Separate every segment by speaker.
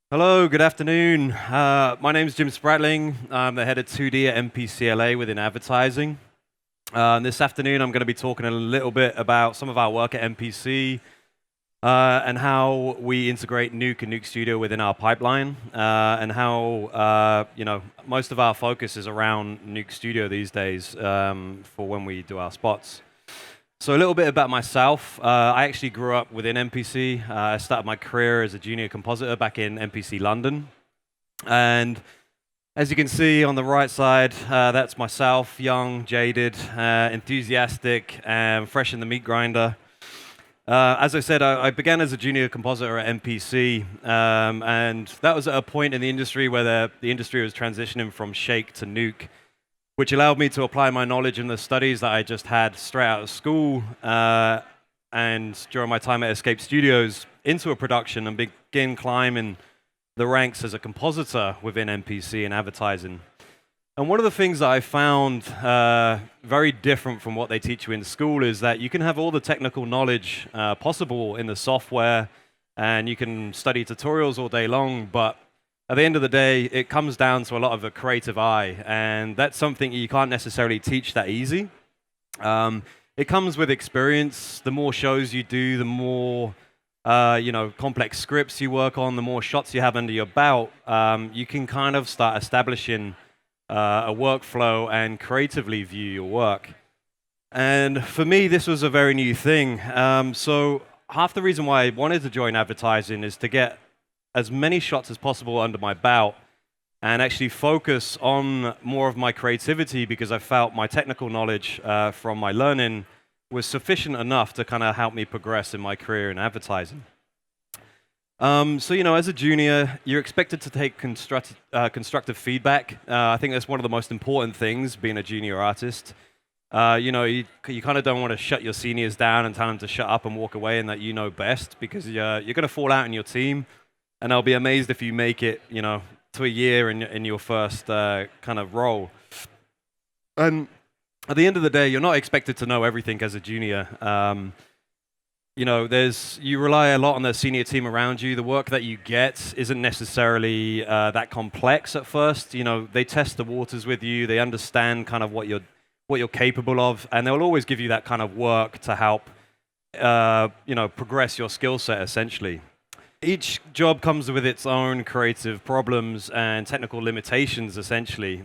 Speaker 1: Hello, good afternoon. My name is Jim Spratling. I'm the head of 2D at MPC within advertising. This afternoon, I'm going to be talking a little bit about some of our work at MPC and how we integrate Nuke and Nuke Studio within our pipeline, and how most of our focus is around Nuke Studio these days for when we do our spots. So a little bit about myself. I actually grew up within MPC. I started my career as a junior compositor back in MPC London. And as you can see on the right side, that's myself, young, jaded, enthusiastic, and fresh in the meat grinder. As I said, I began as a junior compositor at MPC, and that was at a point in the industry where the industry was transitioning from Shake to Nuke, which allowed me to apply my knowledge in the studies that I just had straight out of school and during my time at Escape Studios into a production and begin climbing the ranks as a compositor within MPC and advertising. And one of the things that I found very different from what they teach you in school is that you can have all the technical knowledge possible in the software and you can study tutorials all day long, but at the end of the day, it comes down to a lot of a creative eye, and that's something you can't necessarily teach that easy. It comes with experience. The more shows you do, the more complex scripts you work on, the more shots you have under your belt, you can kind of start establishing a workflow and creatively view your work. And for me, this was a very new thing. So half the reason why I wanted to join advertising is to get as many shots as possible under my belt and actually focus on more of my creativity because I felt my technical knowledge from my learning was sufficient enough to kind of help me progress in my career in advertising. As a junior, you're expected to take constructive feedback. I think that's one of the most important things being a junior artist. You kind of don't want to shut your seniors down and tell them to shut up and walk away and that you know best because you're going to fall out in your team. And I'll be amazed if you make it, to a year in your first kind of role. And at the end of the day, you're not expected to know everything as a junior. You rely a lot on the senior team around you. The work that you get isn't necessarily that complex at first. They test the waters with you. They understand kind of what you're capable of, and they'll always give you that kind of work to help, progress your skill set essentially. Each job comes with its own creative problems and technical limitations, essentially.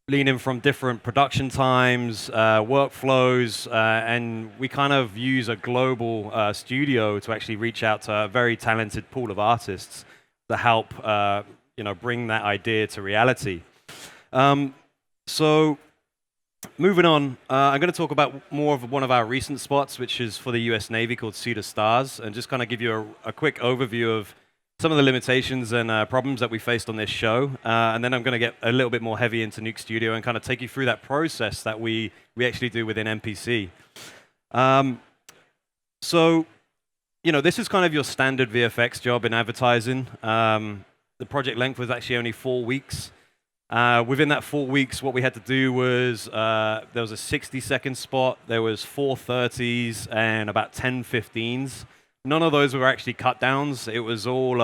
Speaker 1: Leaning from different production times, workflows, and we kind of use a global studio to actually reach out to a very talented pool of artists to help, bring that idea to reality. Moving on, I'm going to talk about more of one of our recent spots, which is for the US Navy called Sea to Stars, and just kind of give you a quick overview of some of the limitations and problems that we faced on this show. And then I'm going to get a little bit more heavy into Nuke Studio and kind of take you through that process that we actually do within MPC. This is kind of your standard VFX job in advertising. The project length was actually only 4 weeks. Within that 4 weeks, what we had to do was there was a 60-second spot, there was 4 30s, and about 10 15s. None of those were actually cut downs. It was all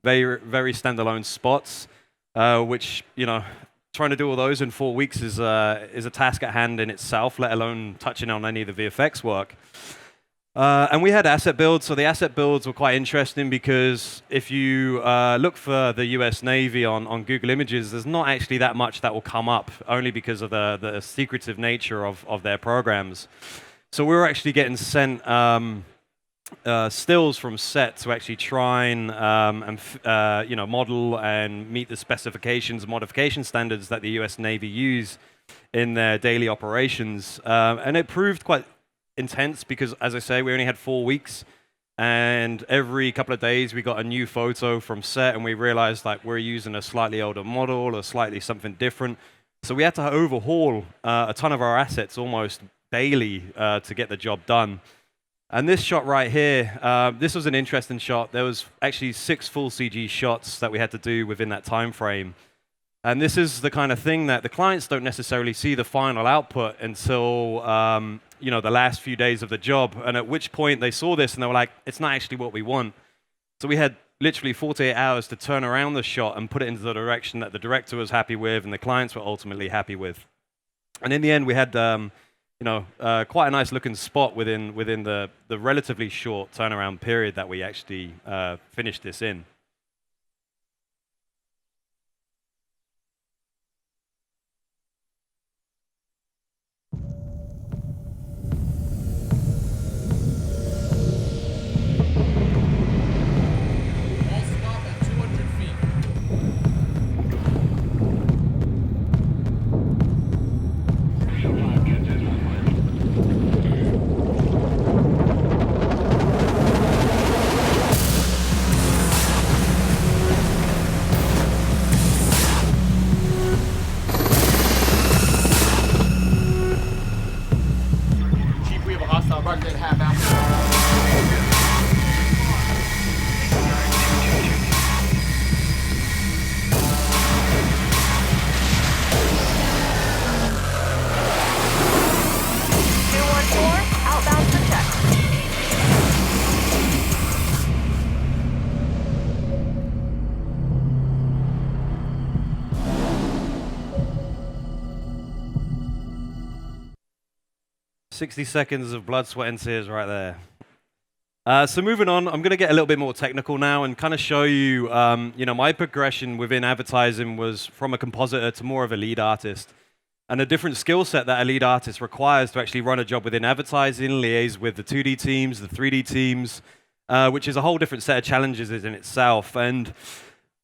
Speaker 1: very very standalone spots, which trying to do all those in 4 weeks is a task at hand in itself, let alone touching on any of the VFX work. And we had asset builds, so the asset builds were quite interesting because if you look for the US Navy on Google Images, there's not actually that much that will come up, only because of the secretive nature of their programs. So we were actually getting sent stills from set to actually try and model and meet the specifications and modification standards that the US Navy use in their daily operations. And it proved quite intense because, as I say, we only had 4 weeks, and every couple of days we got a new photo from set, and we realized like we're using a slightly older model or slightly something different. So we had to overhaul a ton of our assets almost daily to get the job done. And this shot right here, this was an interesting shot. There was actually 6 full CG shots that we had to do within that time frame. And this is the kind of thing that the clients don't necessarily see the final output until the last few days of the job, and at which point they saw this and they were like, it's not actually what we want. So we had literally 48 hours to turn around the shot and put it into the direction that the director was happy with and the clients were ultimately happy with. And in the end, we had quite a nice looking spot within the relatively short turnaround period that we actually finished this in.
Speaker 2: Outbound for check.
Speaker 1: 60 seconds of blood, sweat, and tears right there. So moving on, I'm going to get a little bit more technical now and kind of show you, my progression within advertising was from a compositor to more of a lead artist. And a different skill set that a lead artist requires to actually run a job within advertising, liaise with the 2D teams, the 3D teams, which is a whole different set of challenges in itself. And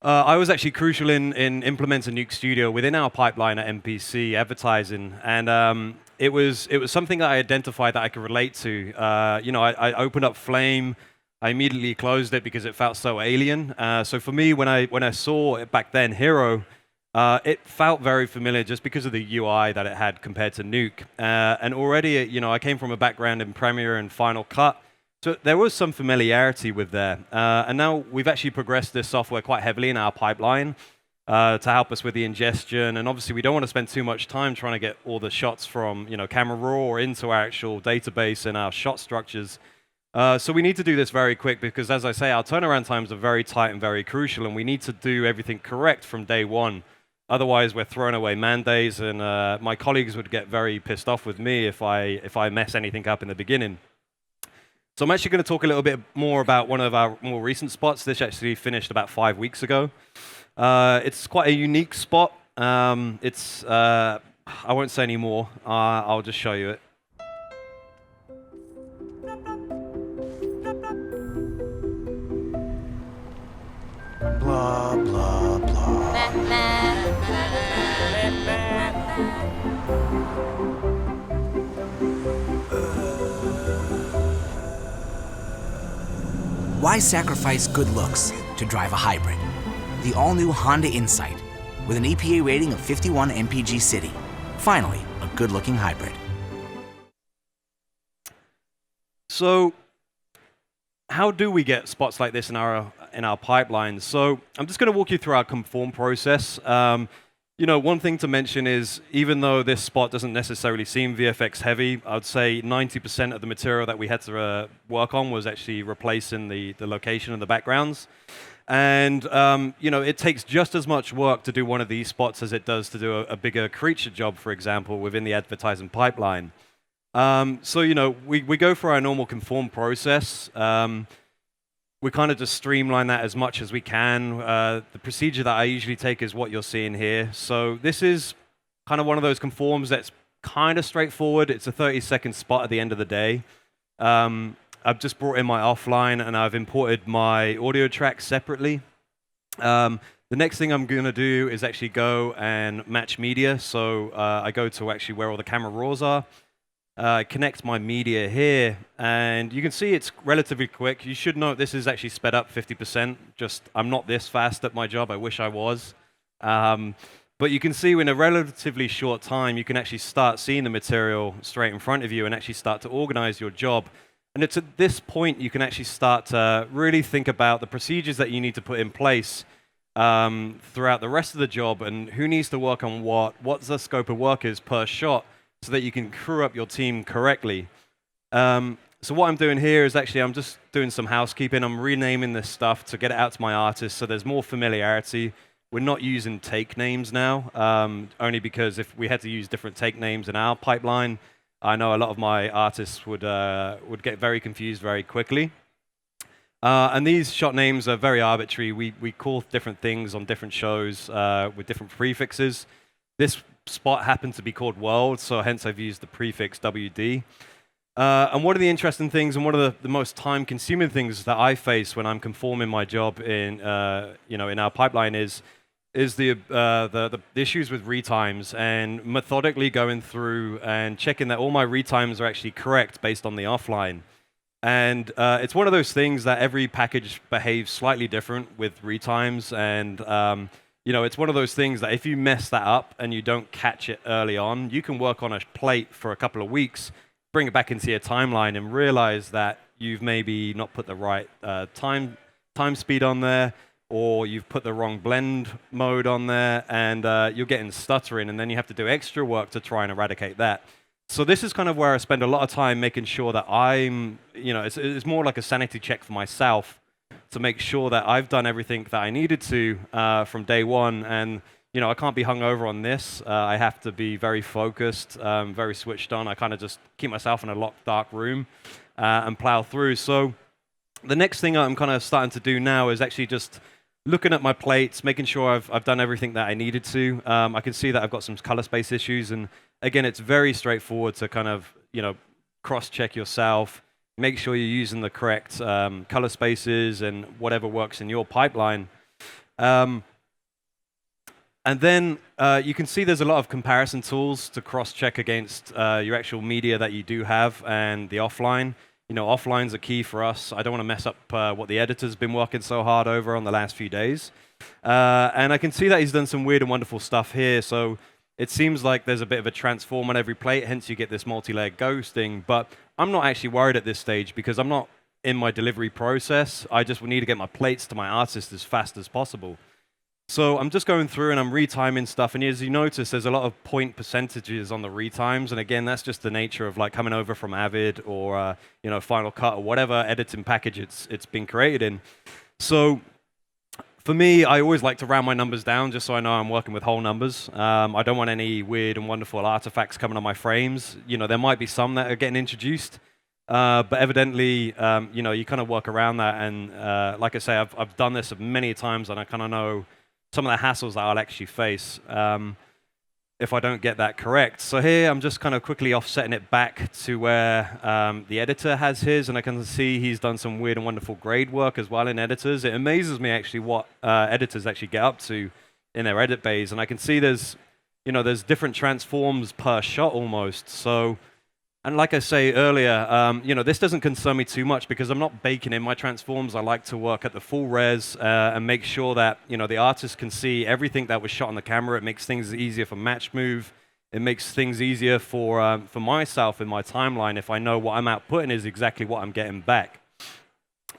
Speaker 1: I was actually crucial in implementing Nuke Studio within our pipeline at MPC advertising. And it was something that I identified that I could relate to. I opened up Flame. I immediately closed it because it felt so alien. So for me, when I saw it back then, Hero, it felt very familiar just because of the UI that it had compared to Nuke. And already, I came from a background in Premiere and Final Cut, so there was some familiarity with there. And now we've actually progressed this software quite heavily in our pipeline to help us with the ingestion. And obviously, we don't want to spend too much time trying to get all the shots from Camera Raw or into our actual database and our shot structures. So we need to do this very quick because, as I say, our turnaround times are very tight and very crucial, and we need to do everything correct from day one. Otherwise, we're throwing away man days, and my colleagues would get very pissed off with me if I mess anything up in the beginning. So I'm actually going to talk a little bit more about one of our more recent spots. This actually finished about 5 weeks ago. It's quite a unique spot. I won't say any more. I'll just show you it.
Speaker 3: Blah, blah, blah.
Speaker 4: Why sacrifice good looks to drive a hybrid? The all-new Honda Insight with an EPA rating of 51 mpg city. Finally, a good-looking hybrid.
Speaker 1: So, how do we get spots like this in our pipeline? So, I'm just going to walk you through our conform process. One thing to mention is, even though this spot doesn't necessarily seem VFX heavy, I'd say 90% of the material that we had to work on was actually replacing the location and the backgrounds. And it takes just as much work to do one of these spots as it does to do a bigger creature job, for example, within the advertising pipeline. We go through our normal conform process. We kind of just streamline that as much as we can. The procedure that I usually take is what you're seeing here. So this is kind of one of those conforms that's kind of straightforward. It's a 30-second spot at the end of the day. I've just brought in my offline, and I've imported my audio track separately. The next thing I'm going to do is actually go and match media. So I go to actually where all the camera raws are. Connect my media here, and you can see it's relatively quick. You should note this is actually sped up 50%. I'm not this fast at my job. I wish I was. But you can see in a relatively short time, you can actually start seeing the material straight in front of you and actually start to organize your job. And it's at this point you can actually start to really think about the procedures that you need to put in place throughout the rest of the job, and who needs to work on what the scope of work is per shot, so that you can crew up your team correctly. So what I'm doing here is actually I'm just doing some housekeeping. I'm renaming this stuff to get it out to my artists so there's more familiarity. We're not using take names now, only because if we had to use different take names in our pipeline, I know a lot of my artists would get very confused very quickly. And these shot names are very arbitrary. We call different things on different shows with different prefixes. This spot happened to be called World, so hence I've used the prefix WD. And one of the interesting things and one of the most time-consuming things that I face when I'm conforming my job in in our pipeline is the issues with retimes and methodically going through and checking that all my retimes are actually correct based on the offline. And it's one of those things that every package behaves slightly different with retimes, and it's one of those things that if you mess that up and you don't catch it early on, you can work on a plate for a couple of weeks, bring it back into your timeline, and realize that you've maybe not put the right time speed on there, or you've put the wrong blend mode on there, and you're getting stuttering, and then you have to do extra work to try and eradicate that. So this is kind of where I spend a lot of time making sure that it's more like a sanity check for myself to make sure that I've done everything that I needed to from day one, and I can't be hungover on this. I have to be very focused, very switched on. I kind of just keep myself in a locked, dark room and plow through. So the next thing I'm kind of starting to do now is actually just looking at my plates, making sure I've done everything that I needed to. I can see that I've got some color space issues, and again, it's very straightforward to kind of cross-check yourself, make sure you're using the correct color spaces and whatever works in your pipeline. And then you can see there's a lot of comparison tools to cross-check against your actual media that you do have and the offline. Offlines are key for us. I don't want to mess up what the editor's been working so hard over on the last few days. And I can see that he's done some weird and wonderful stuff here. So it seems like there's a bit of a transform on every plate, hence you get this multi-layer ghosting. But I'm not actually worried at this stage because I'm not in my delivery process. I just need to get my plates to my artist as fast as possible. So I'm just going through and I'm retiming stuff, and as you notice, there's a lot of point percentages on the retimes, and again, that's just the nature of like coming over from Avid or Final Cut or whatever editing package it's been created in. So for me, I always like to round my numbers down just so I know I'm working with whole numbers. I don't want any weird and wonderful artifacts coming on my frames. There might be some that are getting introduced, but evidently, you kind of work around that, and like I say, I've done this many times, and I kind of know some of the hassles that I'll actually face if I don't get that correct. So here I'm just kind of quickly offsetting it back to where the editor has his, and I can see he's done some weird and wonderful grade work as well in editors. It amazes me actually what editors actually get up to in their edit bays, and I can see there's different transforms per shot almost. So, and like I say earlier, this doesn't concern me too much because I'm not baking in my transforms. I like to work at the full res and make sure that the artist can see everything that was shot on the camera. It makes things easier for match move. It makes things easier for myself in my timeline if I know what I'm outputting is exactly what I'm getting back.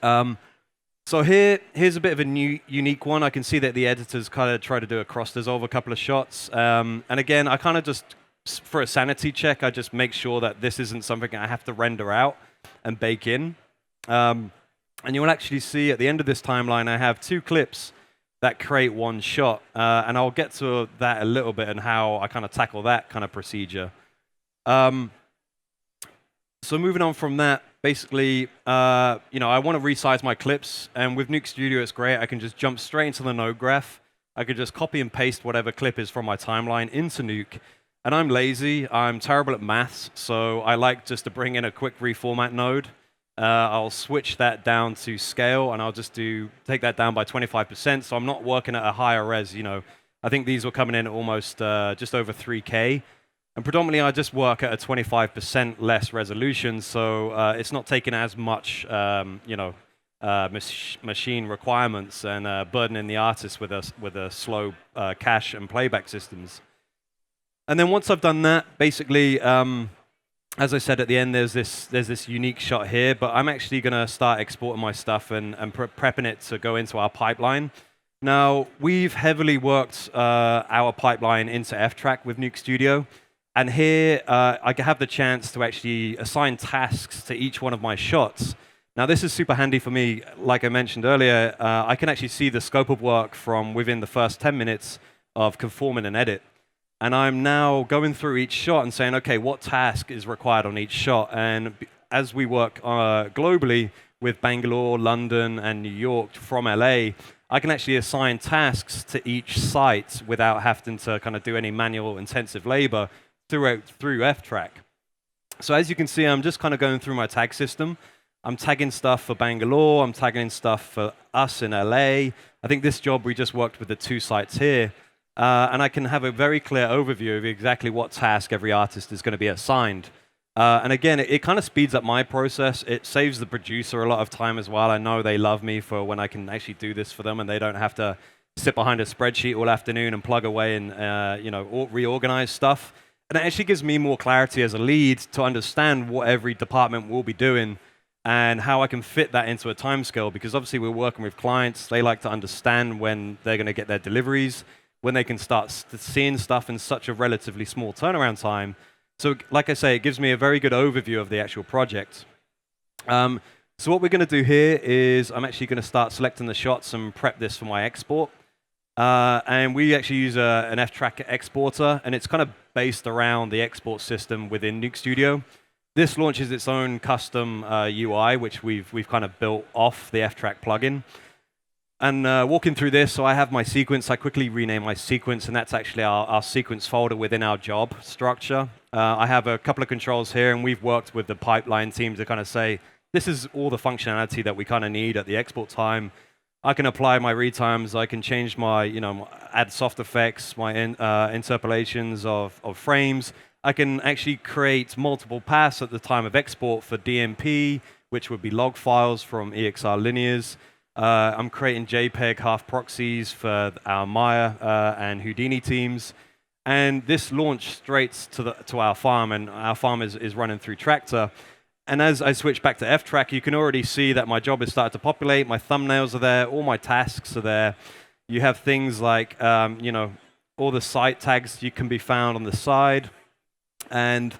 Speaker 1: So here's a bit of a unique one. I can see that the editors kind of try to do a cross dissolve a couple of shots, and again, I kind of just, for a sanity check, I just make sure that this isn't something I have to render out and bake in. And you will actually see at the end of this timeline, I have 2 clips that create one shot. And I'll get to that a little bit and how I kind of tackle that kind of procedure. So moving on from that, basically, I want to resize my clips. And with Nuke Studio, it's great. I can just jump straight into the node graph. I could just copy and paste whatever clip is from my timeline into Nuke. And I'm lazy, I'm terrible at maths, so I like just to bring in a quick reformat node. I'll switch that down to scale, and I'll just take that down by 25%, so I'm not working at a higher res. I think these were coming in at almost just over 3K. And predominantly, I just work at a 25% less resolution, so it's not taking as much machine requirements and burdening the artist with a slow cache and playback systems. And then once I've done that, basically, as I said at the end, there's this unique shot here, but I'm actually going to start exporting my stuff and prepping it to go into our pipeline. Now, we've heavily worked our pipeline into F-Track with Nuke Studio, And here, I have the chance to actually assign tasks to each one of my shots. Now, this is super handy for me. Like I mentioned earlier, I can actually see the scope of work from within the first 10 minutes of conforming an edit. And I'm now going through each shot and saying, OK, what task is required on each shot? And as we work globally with Bangalore, London, and New York from LA, I can actually assign tasks to each site without having to kind of do any manual intensive labor through F-Track. So as you can see, I'm just kind of going through my tag system. I'm tagging stuff for Bangalore. I'm tagging stuff for us in LA. I think this job, we just worked with the 2 sites here. And I can have a very clear overview of exactly what task every artist is going to be assigned. And again, it kind of speeds up my process. It saves the producer a lot of time as well. I know they love me for when I can actually do this for them and they don't have to sit behind a spreadsheet all afternoon and plug away and reorganize stuff. And it actually gives me more clarity as a lead to understand what every department will be doing and how I can fit that into a timescale, because obviously we're working with clients. They like to understand when they're going to get their deliveries, when they can start seeing stuff in such a relatively small turnaround time. So like I say, it gives me a very good overview of the actual project. So what we're going to do here is I'm actually going to start selecting the shots and prep this for my export. And we actually use an F-Track exporter, and it's kind of based around the export system within Nuke Studio. This launches its own custom UI, which we've kind of built off the F-Track plugin. And walking through this, so I have my sequence. I quickly rename my sequence, and that's actually our sequence folder within our job structure. I have a couple of controls here, and we've worked with the pipeline team to kind of say, this is all the functionality that we kind of need at the export time. I can apply my retimes. I can change my, add soft effects, my interpolations of frames. I can actually create multiple paths at the time of export for DMP, which would be log files from EXR linears. I'm creating JPEG half proxies for our Maya and Houdini teams. And this launched straight to our farm, and our farm is running through Tractor. And as I switch back to F-Track, you can already see that my job has started to populate. My thumbnails are there. All my tasks are there. You have things like, all the site tags you can be found on the side. And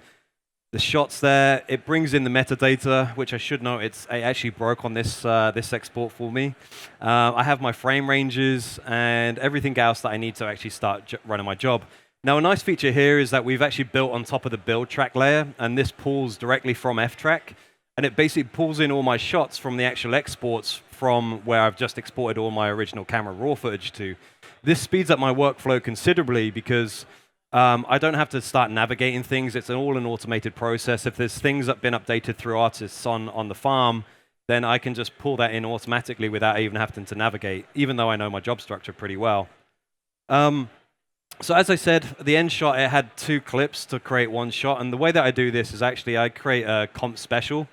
Speaker 1: the shots there, it brings in the metadata, which I should note, it actually broke on this export for me. I have my frame ranges and everything else that I need to actually start running my job. Now, a nice feature here is that we've actually built on top of the build track layer, and this pulls directly from F-Track, and it basically pulls in all my shots from the actual exports from where I've just exported all my original camera raw footage to. This speeds up my workflow considerably because I don't have to start navigating things. It's all an automated process. If there's things that have been updated through artists on the farm, then I can just pull that in automatically without even having to navigate, even though I know my job structure pretty well. So as I said, the end shot, it had 2 clips to create one shot. And the way that I do this is actually I create a comp special.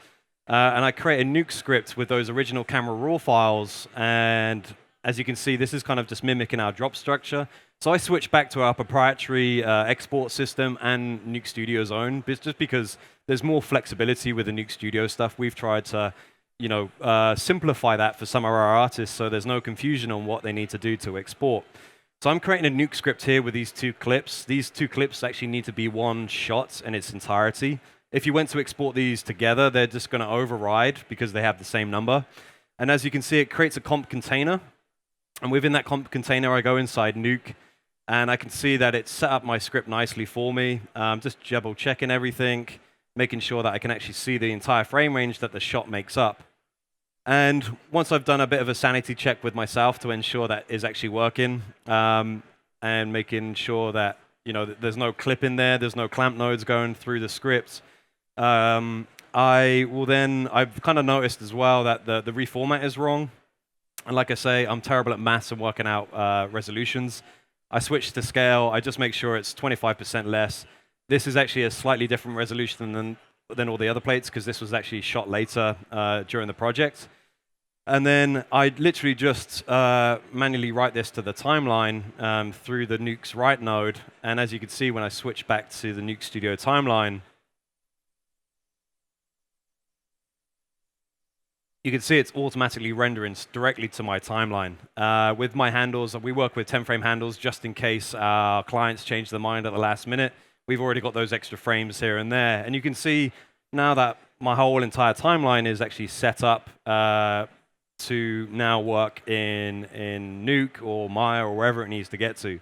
Speaker 1: And I create a Nuke script with those original camera raw files. And as you can see, this is kind of just mimicking our drop structure. So I switch back to our proprietary export system and Nuke Studio's own, just because there's more flexibility with the Nuke Studio stuff. We've tried to simplify that for some of our artists so there's no confusion on what they need to do to export. So I'm creating a Nuke script here with these 2 clips. These 2 clips actually need to be one shot in its entirety. If you went to export these together, they're just going to override because they have the same number. And as you can see, it creates a comp container. And within that comp container, I go inside Nuke. And I can see that it's set up my script nicely for me. Just double checking everything, making sure that I can actually see the entire frame range that the shot makes up. And once I've done a bit of a sanity check with myself to ensure that is actually working, and making sure that that there's no clip in there, there's no clamp nodes going through the script, I've kind of noticed as well that the reformat is wrong. And like I say, I'm terrible at maths and working out resolutions. I switch to scale. I just make sure it's 25% less. This is actually a slightly different resolution than all the other plates because this was actually shot later during the project. And then I literally just manually write this to the timeline through the Nuke's write node. And as you can see, when I switch back to the Nuke Studio timeline, you can see it's automatically rendering directly to my timeline. With my handles, we work with 10-frame handles just in case our clients change their mind at the last minute. we've already got those extra frames here and there. And you can see now that my whole entire timeline is actually set up to now work in Nuke or Maya or wherever it needs to get to.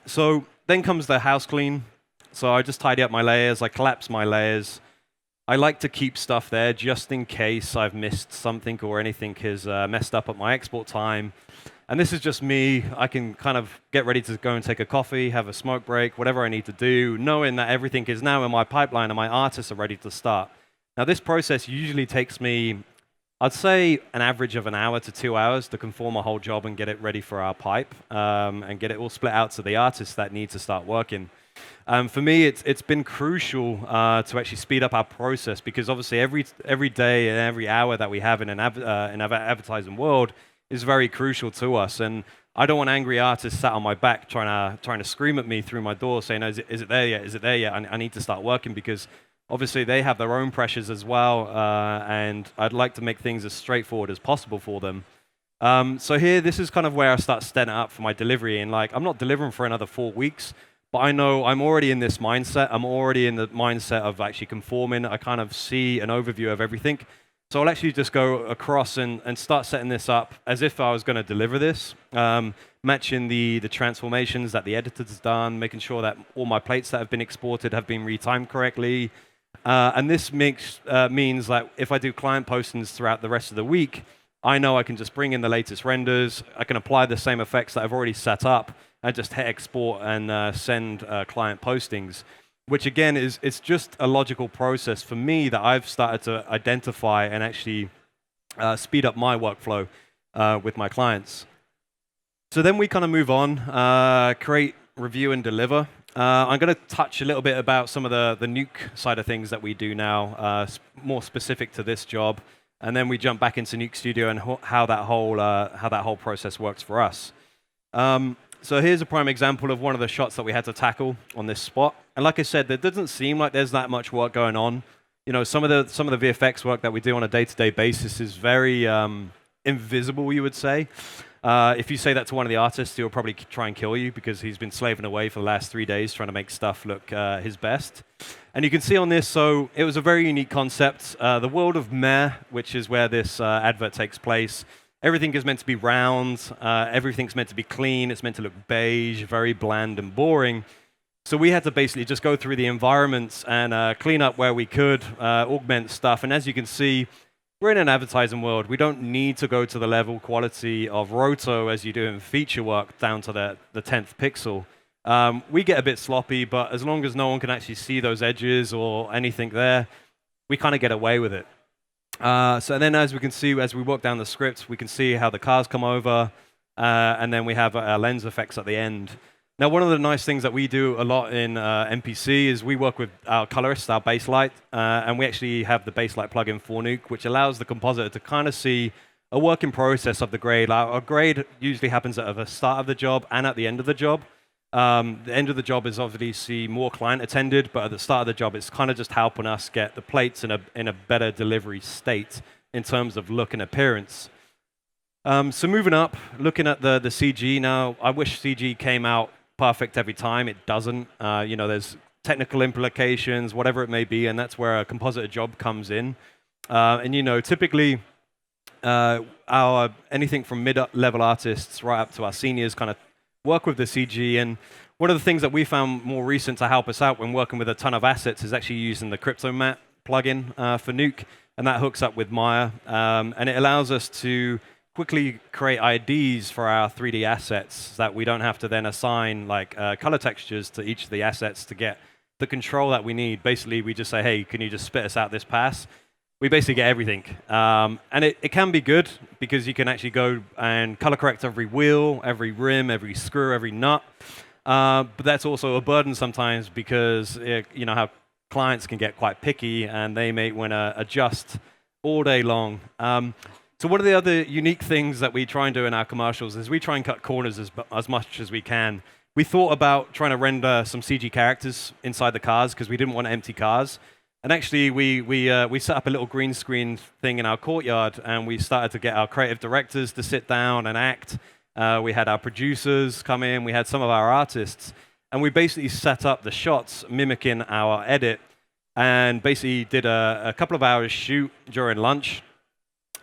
Speaker 1: So then comes the house clean. So I just tidy up my layers, I collapse my layers. I like to keep stuff there just in case I've missed something or anything has messed up at my export time. And this is just me. I can kind of get ready to go and take a coffee, have a smoke break, whatever I need to do, knowing that everything is now in my pipeline and my artists are ready to start. Now this process usually takes me, I'd say, an average of an hour to 2 hours to conform a whole job and get it ready for our pipe and get it all split out to the artists that need to start working. For me, it's been crucial to actually speed up our process because obviously every day and every hour that we have in an advertising world is very crucial to us. And I don't want angry artists sat on my back trying to scream at me through my door saying, is it there yet? Is it there yet? I need to start working because obviously they have their own pressures as well. And I'd like to make things as straightforward as possible for them. So here, this is kind of where I start setting up for my delivery. And like, I'm not delivering for another 4 weeks. But I know I'm already in this mindset. I'm already in the mindset of actually conforming. I kind of see an overview of everything. So I'll actually just go across and start setting this up as if I was going to deliver this, matching the transformations that the editor's done, making sure that all my plates that have been exported have been retimed correctly. And this means that if I do client postings throughout the rest of the week, I know I can just bring in the latest renders. I can apply the same effects that I've already set up and just hit export and send client postings, which again it's just a logical process for me that I've started to identify and actually speed up my workflow with my clients. So then we kind of move on, create, review, and deliver. I'm going to touch a little bit about some of the Nuke side of things that we do now, more specific to this job, and then we jump back into Nuke Studio and how that whole process works for us. So here's a prime example of one of the shots that we had to tackle on this spot. And like I said, there doesn't seem like there's that much work going on. You know, some of the VFX work that we do on a day-to-day basis is very invisible, you would say. If you say that to one of the artists, he'll probably try and kill you because he's been slaving away for the last 3 days trying to make stuff look his best. And you can see on this, so it was a very unique concept. The world of Meh, which is where this advert takes place, everything is meant to be round, everything's meant to be clean, it's meant to look beige, very bland and boring. So we had to basically just go through the environments and clean up where we could, augment stuff. And as you can see, we're in an advertising world. We don't need to go to the level quality of roto as you do in feature work down to the 10th pixel. We get a bit sloppy, but as long as no one can actually see those edges or anything there, we kind of get away with it. So then as we can see, as we walk down the script, we can see how the cars come over, and then we have lens effects at the end. Now, one of the nice things that we do a lot in MPC is we work with our colorists, our baselight, and we actually have the baselight plugin for Nuke, which allows the compositor to kind of see a working process of the grade. Our grade usually happens at the start of the job and at the end of the job. The end of the job is obviously more client attended, but at the start of the job, it's kind of just helping us get the plates in a better delivery state in terms of look and appearance. So moving up, looking at the CG now, I wish CG came out perfect every time. It doesn't. You know, there's technical implications, whatever it may be, and that's where a compositor job comes in. And you know, typically, our anything from mid-level artists right up to our seniors kind of work with the CG. And one of the things that we found more recent to help us out when working with a ton of assets is actually using the CryptoMat plugin for Nuke, and that hooks up with Maya, and it allows us to quickly create IDs for our 3D assets that we don't have to then assign like color textures to each of the assets to get the control that we need. Basically, we just say, hey, can you just spit us out this pass? We basically get everything. And it can be good because you can actually go and color correct every wheel, every rim, every screw, every nut. But that's also a burden sometimes because you know how clients can get quite picky and they may want to adjust all day long. So one of the other unique things that we try and do in our commercials is we try and cut corners as much as we can. We thought about trying to render some CG characters inside the cars because we didn't want empty cars. And actually, we set up a little green screen thing in our courtyard, and we started to get our creative directors to sit down and act. We had our producers come in. We had some of our artists. and we basically set up the shots mimicking our edit, and basically did a couple of hours shoot during lunch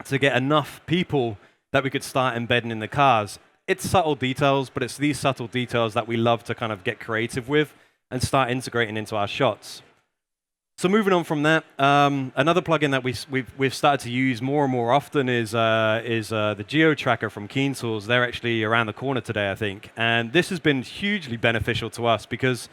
Speaker 1: to get enough people that we could start embedding in the cars. It's subtle details, but it's these subtle details that we love to kind of get creative with and start integrating into our shots. So moving on from that, another plugin that we've started to use more and more often is the Geo Tracker from Keen Tools. They're actually around the corner today, I think. And this has been hugely beneficial to us because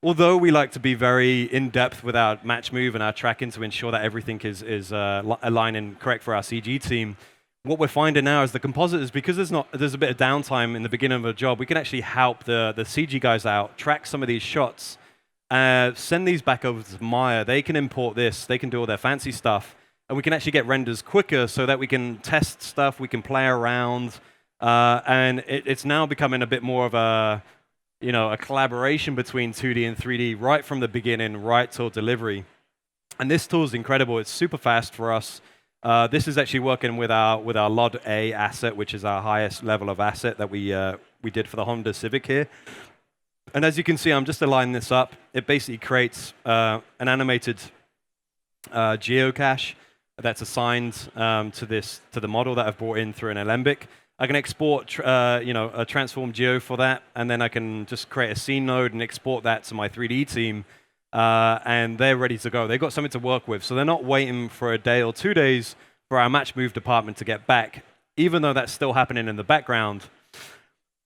Speaker 1: although we like to be very in-depth with our match move and our tracking to ensure that everything is aligned and correct for our CG team, what we're finding now is the compositors, because there's a bit of downtime in the beginning of a job, we can actually help the CG guys out, track some of these shots, send these back over to Maya. They can import this, they can do all their fancy stuff, and we can actually get renders quicker so that we can test stuff, we can play around, and it's now becoming a bit more of a collaboration between 2D and 3D right from the beginning, right till delivery. And this tool is incredible. It's super fast for us. This is actually working with our LOD A asset, which is our highest level of asset that we did for the Honda Civic here. And as you can see, I'm just aligning this up. It basically creates an animated geocache that's assigned to the model that I've brought in through an Alembic. I can export a transform geo for that, and then I can just create a scene node and export that to my 3D team. And they're ready to go. They've got something to work with. So they're not waiting for a day or 2 days for our match move department to get back, even though that's still happening in the background.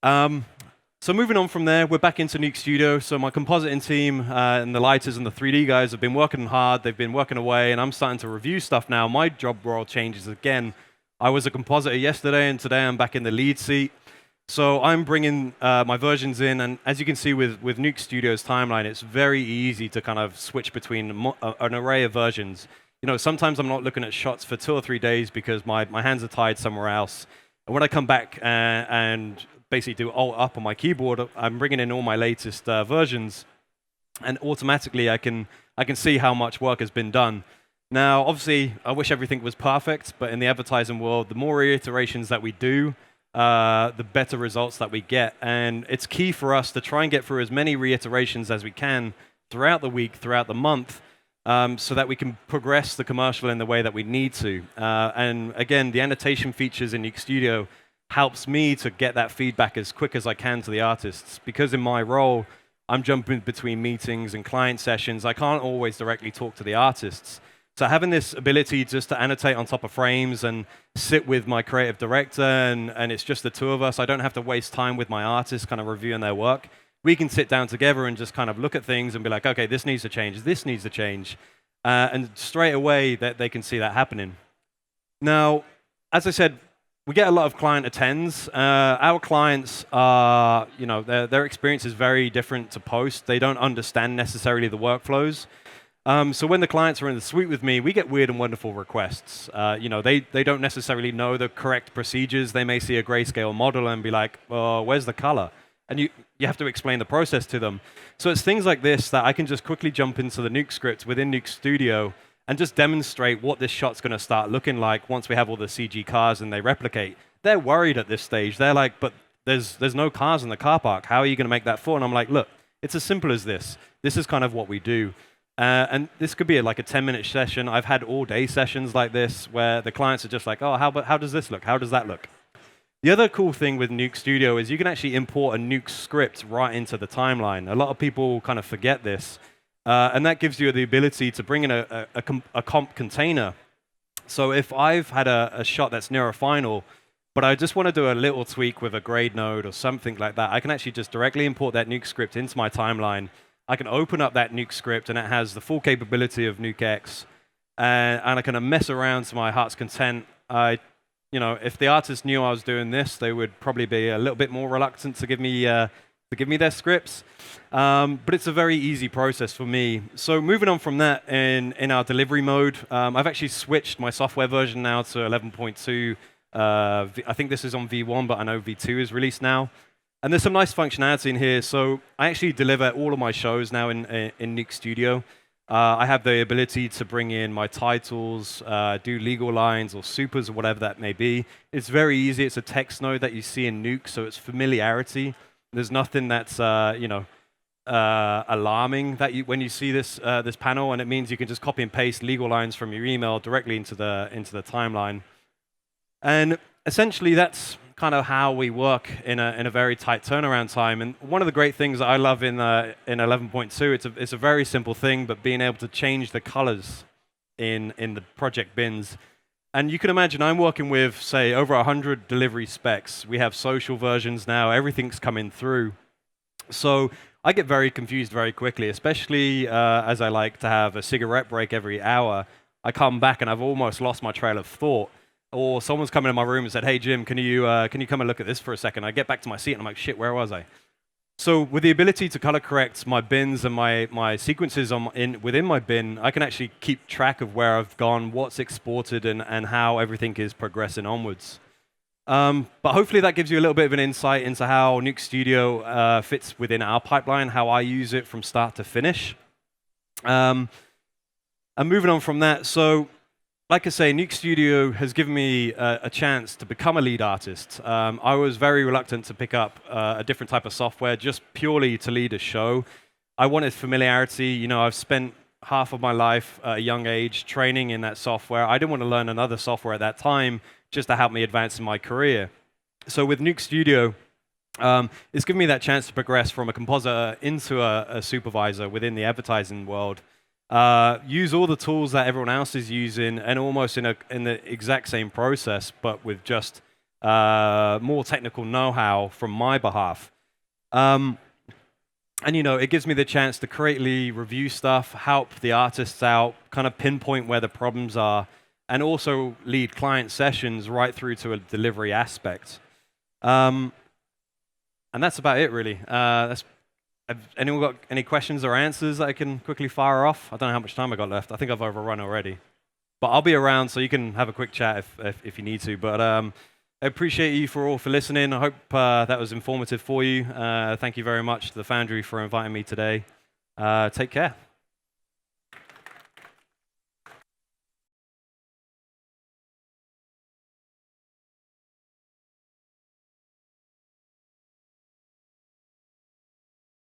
Speaker 1: So moving on from there, we're back into Nuke Studio. So my compositing team and the lighters and the 3D guys have been working hard. They've been working away, and I'm starting to review stuff now. My job role changes again. I was a compositor yesterday, and today I'm back in the lead seat. So I'm bringing my versions in, and as you can see with Nuke Studio's timeline, it's very easy to kind of switch between an array of versions. Sometimes I'm not looking at shots for 2 or 3 days because my hands are tied somewhere else. And when I come back and basically do Alt up on my keyboard, I'm bringing in all my latest versions, and automatically I can see how much work has been done. Now, obviously, I wish everything was perfect, but in the advertising world, the more iterations that we do, the better results that we get. And it's key for us to try and get through as many reiterations as we can throughout the week, throughout the month, so that we can progress the commercial in the way that we need to. And again, the annotation features in Nuke Studio helps me to get that feedback as quick as I can to the artists. Because in my role, I'm jumping between meetings and client sessions. I can't always directly talk to the artists. So having this ability just to annotate on top of frames and sit with my creative director, and it's just the two of us, I don't have to waste time with my artists kind of reviewing their work. We can sit down together and just kind of look at things and be like, okay, this needs to change, this needs to change. And straight away, they can see that happening. Now, as I said, we get a lot of client attends. Our clients are, their experience is very different to post. They don't understand necessarily the workflows. So when the clients are in the suite with me, we get weird and wonderful requests. They don't necessarily know the correct procedures. They may see a grayscale model and be like, well, where's the color? And you have to explain the process to them. So it's things like this that I can just quickly jump into the Nuke script within Nuke Studio and just demonstrate what this shot's going to start looking like once we have all the CG cars and they replicate. They're worried at this stage. They're like, but there's no cars in the car park. How are you going to make that full? And I'm like, look, it's as simple as this. This is kind of what we do. And this could be like a 10-minute session. I've had all-day sessions like this where the clients are just like, oh, how does this look? How does that look? The other cool thing with Nuke Studio is you can actually import a Nuke script right into the timeline. A lot of people kind of forget this. And that gives you the ability to bring in a comp container. So if I've had a shot that's near a final, but I just want to do a little tweak with a grade node or something like that, I can actually just directly import that Nuke script into my timeline. I can open up that Nuke script, and it has the full capability of Nuke X. And I can mess around to my heart's content. If the artist knew I was doing this, they would probably be a little bit more reluctant to give me their scripts. But it's a very easy process for me. So moving on from that, in our delivery mode, I've actually switched my software version now to 11.2. I think this is on V1, but I know V2 is released now. And there's some nice functionality in here. So I actually deliver all of my shows now in Nuke Studio. I have the ability to bring in my titles, do legal lines or supers or whatever that may be. It's very easy. It's a text node that you see in Nuke, so it's familiarity. There's nothing that's alarming that when you see this this panel, and it means you can just copy and paste legal lines from your email directly into the timeline. And essentially, that's kind of how we work in a very tight turnaround time. And one of the great things that I love in 11.2, it's a very simple thing, but being able to change the colors in the project bins. And you can imagine I'm working with, say, over 100 delivery specs. We have social versions now. Everything's coming through. So I get very confused very quickly, especially as I like to have a cigarette break every hour. I come back and I've almost lost my trail of thought. Or someone's come in my room and said, "Hey, Jim, can you come and look at this for a second?" I get back to my seat and I'm like, "Shit, where was I?" So with the ability to color correct my bins and my sequences within my bin, I can actually keep track of where I've gone, what's exported, and how everything is progressing onwards. But hopefully that gives you a little bit of an insight into how Nuke Studio fits within our pipeline, how I use it from start to finish. And moving on from that, so like I say, Nuke Studio has given me a chance to become a lead artist. I was very reluctant to pick up a different type of software just purely to lead a show. I wanted familiarity. You know, I've spent half of my life at a young age training in that software. I didn't want to learn another software at that time just to help me advance in my career. So with Nuke Studio, it's given me that chance to progress from a compositor into a supervisor within the advertising world. Use all the tools that everyone else is using, and almost in the exact same process, but with just more technical know-how from my behalf. And you know, it gives me the chance to creatively review stuff, help the artists out, kind of pinpoint where the problems are, and also lead client sessions right through to a delivery aspect. And that's about it, really. Have anyone got any questions or answers that I can quickly fire off? I don't know how much time I got left. I think I've overrun already. But I'll be around, so you can have a quick chat if you need to. But I appreciate you all for listening. I hope that was informative for you. Thank you very much to the Foundry for inviting me today. Take care.